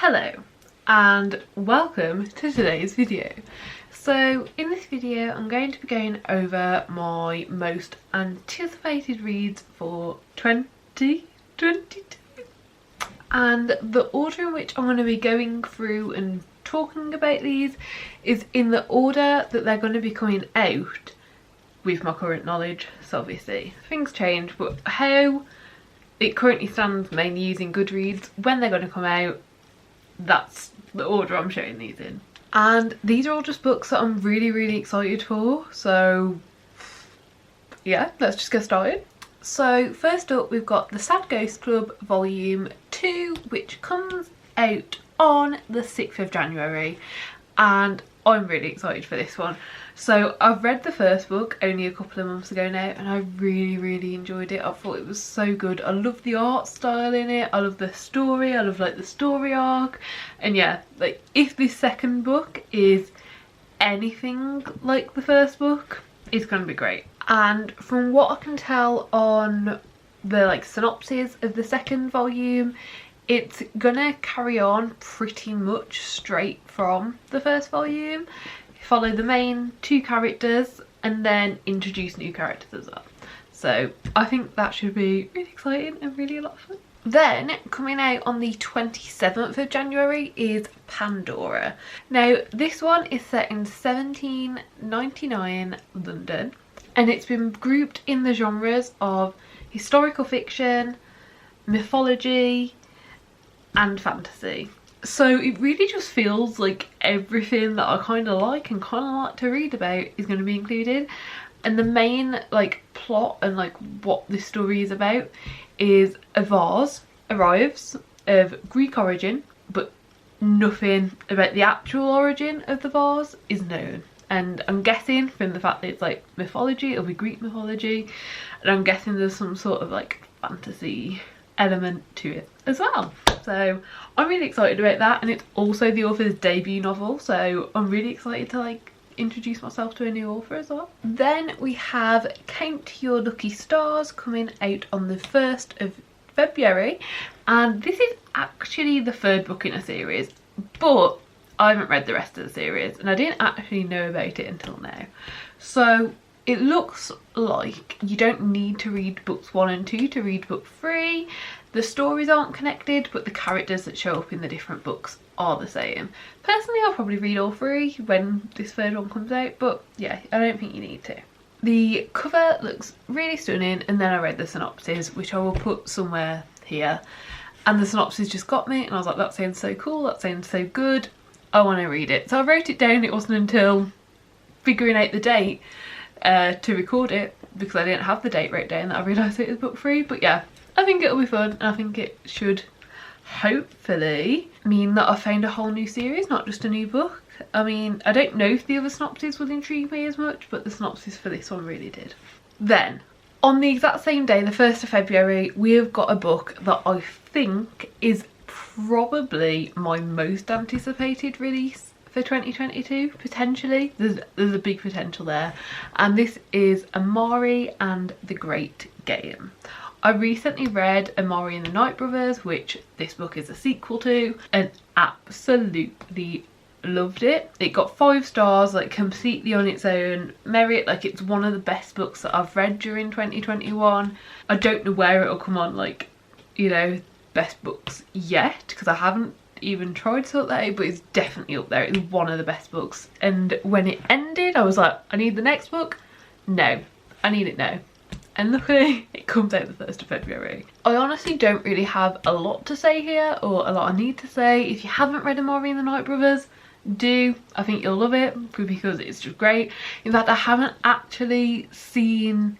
Hello and welcome to today's video. So in this video I'm going to be going over my most anticipated reads for 2022, and the order in which I'm going to be going through and talking about these is in the order that they're going to be coming out with my current knowledge. So obviously things change, but how it currently stands, mainly using Goodreads, when they're going to come out, that's the order I'm showing these in. And these are all just books that I'm really excited for, so yeah, let's just get started. So first up we've got The Sad Ghost Club Volume 2, which comes out on the 6th of January, and I'm really excited for this one. So I've read the first book only a couple of months ago now, and I really enjoyed it. I thought it was so good. I love the art style in it, I love the story, I love like the story arc, and yeah, like if this second book is anything like the first book, it's gonna be great. And from what I can tell on the like synopsis of the second volume, it's gonna carry on pretty much straight from the first volume, follow the main two characters and then introduce new characters as well. So I think that should be really exciting and really a lot of fun. Then coming out on the 27th of January is Pandora. Now this one is set in 1799 London, and it's been grouped in the genres of historical fiction, mythology and fantasy. So it really just feels like everything that I kind of like and kind of like to read about is going to be included. And the main like plot and like what this story is about is a vase arrives of Greek origin, but nothing about the actual origin of the vase is known. And I'm guessing from the fact that it's like mythology, it'll be Greek mythology, and I'm guessing there's some sort of like fantasy element to it as well. So I'm really excited about that, and it's also the author's debut novel, so I'm really excited to like introduce myself to a new author as well. Then we have Count Your Lucky Stars coming out on the 1st of February, and this is actually the third book in a series, but I haven't read the rest of the series and I didn't actually know about it until now. So it looks like you don't need to read books 1 and 2 to read book 3. The stories aren't connected, but the characters that show up in the different books are the same. Personally, I'll probably read all 3 when this third one comes out, but yeah, I don't think you need to. The cover looks really stunning, and then I read the synopsis, which I will put somewhere here, and the synopsis just got me, and I was like, that sounds so cool, that sounds so good, I want to read it. So I wrote it down. It wasn't until figuring out the date to record it, because I didn't have the date wrote down, that I realised it was book 3. But yeah, I think it'll be fun, and I think it should hopefully mean that I found a whole new series, not just a new book. I mean, I don't know if the other synopsis will intrigue me as much, but the synopsis for this one really did. Then on the exact same day, the 1st of February, we have got a book that I think is probably my most anticipated release for 2022, potentially. There's a big potential there, and this is Amari and the Great Game. I recently read Amari and the Night Brothers, which this book is a sequel to, and absolutely loved it. It got 5 stars, like completely on its own merit. Like it's one of the best books that I've read during 2021. I don't know where it'll come on, like, you know, best books yet, because I haven't even tried to sort that out, but it's definitely up there. It's one of the best books, and when it ended I was like, I need the next book. No, I need it now. And luckily it comes out the 1st of February. I honestly don't really have a lot to say here, or a lot I need to say. If you haven't read Amari and the Night Brothers, do. I think you'll love it, because it's just great. In fact, I haven't actually seen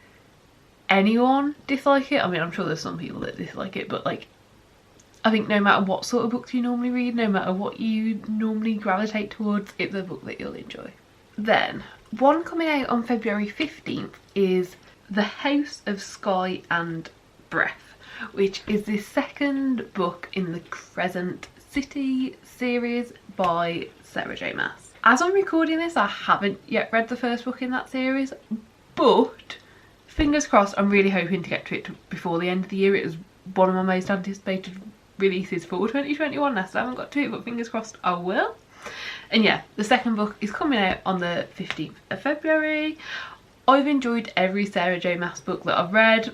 anyone dislike it. I mean, I'm sure there's some people that dislike it, but like, I think no matter what sort of books you normally read, no matter what you normally gravitate towards, it's a book that you'll enjoy. Then, one coming out on February 15th is The House of Sky and Breath, which is the second book in the Crescent City series by Sarah J Maas. As I'm recording this, I haven't yet read the first book in that series, but fingers crossed, I'm really hoping to get to it before the end of the year. It was one of my most anticipated releases for 2021. I still haven't got to it, but fingers crossed I will. And yeah, the second book is coming out on the 15th of February. I've enjoyed every Sarah J Maas book that I've read.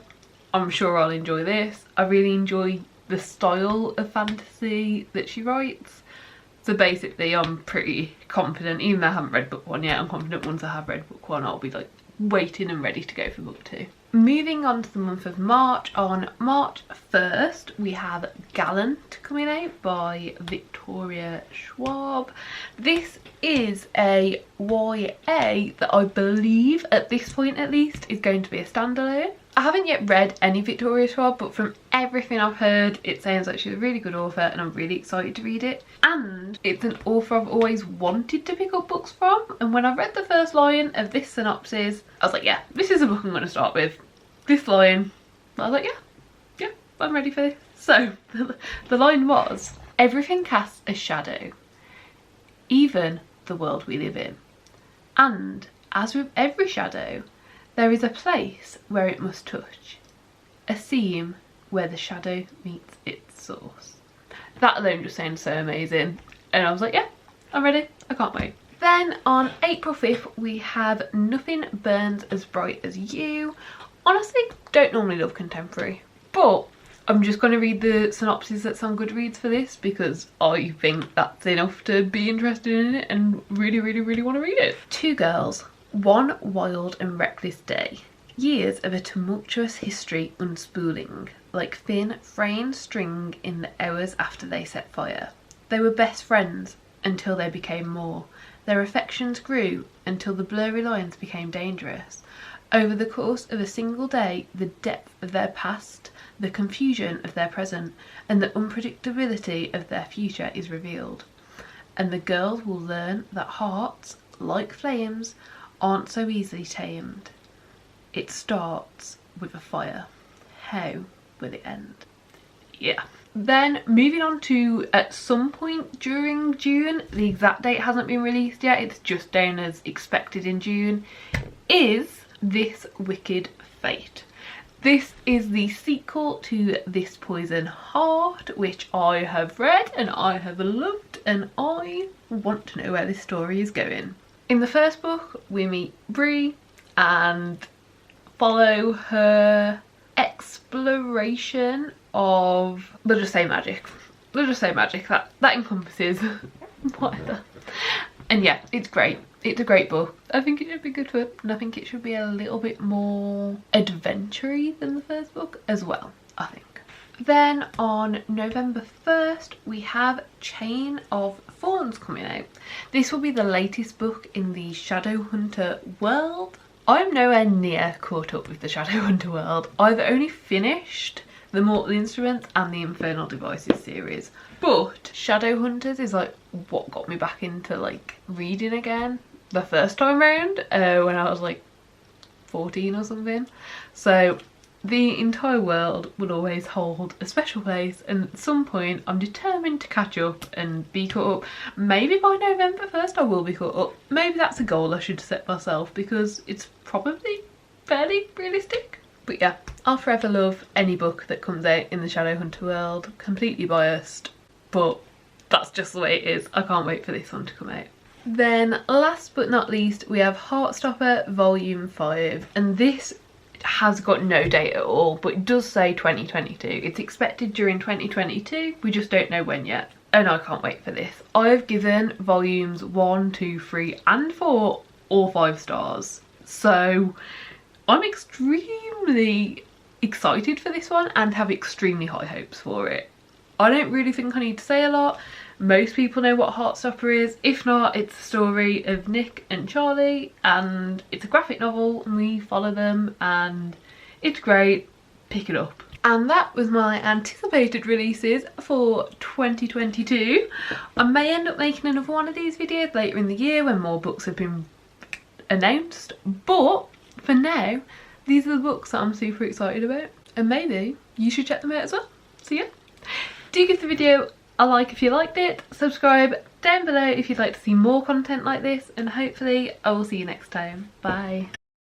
I'm sure I'll enjoy this. I really enjoy the style of fantasy that she writes. So basically I'm pretty confident, even though I haven't read book 1 yet, I'm confident once I have read book 1 I'll be like waiting and ready to go for book 2. Moving on to the month of March, on March 1st we have Gallant coming out by Victoria Schwab. This is a YA that I believe at this point at least is going to be a standalone. I haven't yet read any Victoria Schwab, but from everything I've heard it sounds like she's a really good author and I'm really excited to read it. And it's an author I've always wanted to pick up books from, and when I read the first line of this synopsis I was like, yeah, this is a book I'm going to start with. This line, I was like, yeah, I'm ready for this. So the line was, everything casts a shadow, even the world we live in. And as with every shadow, there is a place where it must touch, a seam where the shadow meets its source. That alone just sounds so amazing. And I was like, yeah, I'm ready, I can't wait. Then on April 5th we have Nothing Burns as Bright as You. Honestly, don't normally love contemporary, but I'm just going to read the synopsis that's on Goodreads for this because I think that's enough to be interested in it and really want to read it. Two girls, one wild and reckless day. Years of a tumultuous history unspooling, like thin, fraying string in the hours after they set fire. They were best friends until they became more. Their affections grew until the blurry lines became dangerous. Over the course of a single day, the depth of their past, the confusion of their present, and the unpredictability of their future is revealed. And the girls will learn that hearts, like flames, aren't so easily tamed. It starts with a fire. How will it end? Yeah. Then moving on to at some point during June, the exact date hasn't been released yet, it's just down as expected in June, is This Wicked Fate. This is the sequel to This Poison Heart, which I have read and I have loved, and I want to know where this story is going. In the first book we meet Bree and follow her exploration of, we'll just say magic. We'll just say magic, that encompasses whatever. And yeah, it's great. It's a great book. I think it should be good fun, and I think it should be a little bit more adventure-y than the first book as well, I think. Then on November 1st we have Chain of Thorns coming out. This will be the latest book in the Shadowhunter world. I'm nowhere near caught up with the Shadowhunter world. I've only finished the Mortal Instruments and the Infernal Devices series, but Shadowhunters is like what got me back into like reading again the first time round when I was like 14 or something. So the entire world will always hold a special place, and at some point I'm determined to catch up and be caught up. Maybe by November 1st I will be caught up. Maybe that's a goal I should set myself because it's probably fairly realistic. But yeah, I'll forever love any book that comes out in the Shadowhunter world. Completely biased, but that's just the way it is. I can't wait for this one to come out. Then last but not least we have Heartstopper Volume 5, and this has got no date at all, but it does say 2022. It's expected during 2022, we just don't know when yet, and I can't wait for this. I have given volumes 1, 2, 3 and 4 all 5 stars, so I'm extremely excited for this one and have extremely high hopes for it. I don't really think I need to say a lot. Most people know what Heartstopper is. If not, it's the story of Nick and Charlie, and it's a graphic novel and we follow them and it's great. Pick it up. And that was my anticipated releases for 2022. I may end up making another one of these videos later in the year when more books have been announced, but for now these are the books that I'm super excited about, and maybe you should check them out as well. So yeah, do give the video a like if you liked it, subscribe down below if you'd like to see more content like this, and hopefully I will see you next time. Bye.